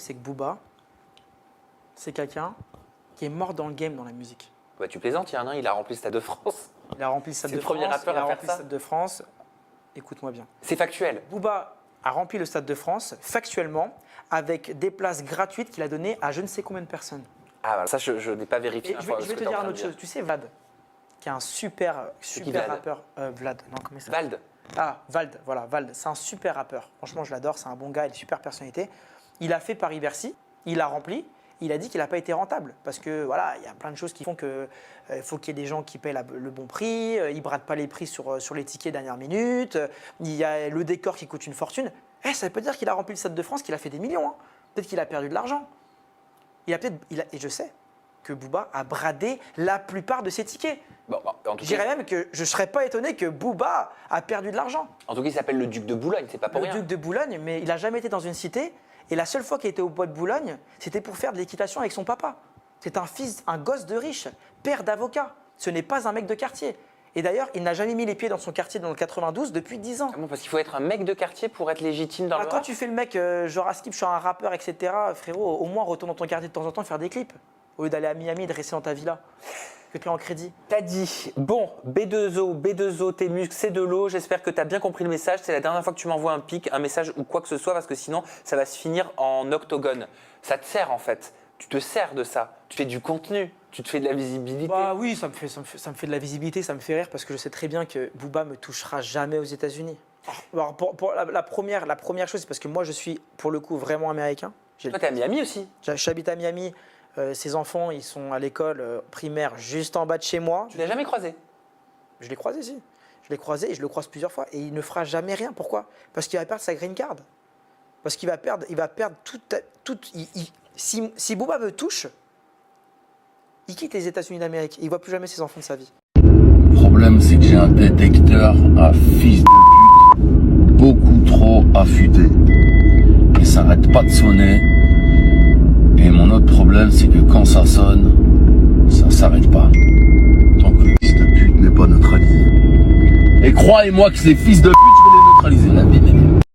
C'est que Booba, c'est quelqu'un qui est mort dans le game dans la musique. Bah, tu plaisantes, il y a un an, il a rempli le Stade de France. Il a rempli le Stade C'est de le premier France. rappeur Il a à faire rempli le ça. Stade de France. Écoute-moi bien. C'est factuel. Booba a rempli le Stade de France factuellement avec des places gratuites qu'il a données à je ne sais combien de personnes. Ah, voilà, ça, je n'ai pas Et vérifié. je vais te dire une autre chose. Tu sais, Vlad, qui est un super Vlad rappeur. Vlad, non, comment il s'appelle ? Vald. Ah, Vald, voilà, Vald, c'est un super rappeur. Franchement, je l'adore, c'est un bon gars, il a une super personnalité. Il a fait Paris-Bercy, il a rempli, il a dit qu'il n'a pas été rentable. Parce que voilà, il y a plein de choses qui font que faut qu'il y ait des gens qui payent le bon prix, ils ne bradent pas les prix sur les tickets dernière minute, il y a le décor qui coûte une fortune. Ça veut pas dire qu'il a rempli le Stade de France, qu'il a fait des millions. Hein. Peut-être qu'il a perdu de l'argent. Et je sais que Booba a bradé la plupart de ses tickets. Bon, en tout Je dirais cas, même que je ne serais pas étonné que Booba a perdu de l'argent. il s'appelle le Duc de Boulogne, c'est pas pour Le rien. duc de Boulogne, mais il n'a jamais été dans une cité. Et la seule fois qu'il était au bois de Boulogne, c'était pour faire de l'équitation avec son papa. C'est un gosse de riche, père d'avocat. Ce n'est pas un mec de quartier. Et d'ailleurs, il n'a jamais mis les pieds dans son quartier dans le 92 depuis 10 ans. Ah bon, parce qu'il faut être un mec de quartier pour être légitime dans le Quand rap. tu fais le mec, genre à skip, je suis un rappeur, etc., frérot, au moins retourne dans ton quartier de temps en temps faire des clips. Au lieu d'aller à Miami et de rester dans ta villa. Fais-le en crédit. T'as dit, bon, B2O, tes muscles, c'est de l'eau. J'espère que t'as bien compris le message. C'est la dernière fois que tu m'envoies un pic, un message ou quoi que ce soit, parce que sinon, ça va se finir en octogone. Ça te sert en fait. Tu te sers de ça. Tu fais du contenu. Tu te fais de la visibilité. Bah oui, ça me fait de la visibilité, ça me fait rire parce que je sais très bien que Booba me touchera jamais aux États-Unis. Alors, pour la première chose, c'est parce que moi je suis pour le coup vraiment américain. Toi, t'es à Miami aussi. J'habite à Miami. Ses enfants, ils sont à l'école primaire juste en bas de chez moi. Tu l'as jamais croisé. Je l'ai croisé, si. Je l'ai croisé et je le croise plusieurs fois. Et il ne fera jamais rien. Pourquoi ? Parce qu'il va perdre sa green card. Parce qu'il va perdre si Booba me touche, il quitte les États-Unis d'Amérique. Il ne voit plus jamais ses enfants de sa vie. Le problème, c'est que j'ai un détecteur à fils de pute beaucoup trop affûté. Et ça n'arrête pas de sonner. Et mon autre problème, c'est que quand ça sonne, ça s'arrête pas. Tant que le fils de pute n'est pas neutralisé. Et croyez-moi que ces fils de pute, je vais les neutraliser.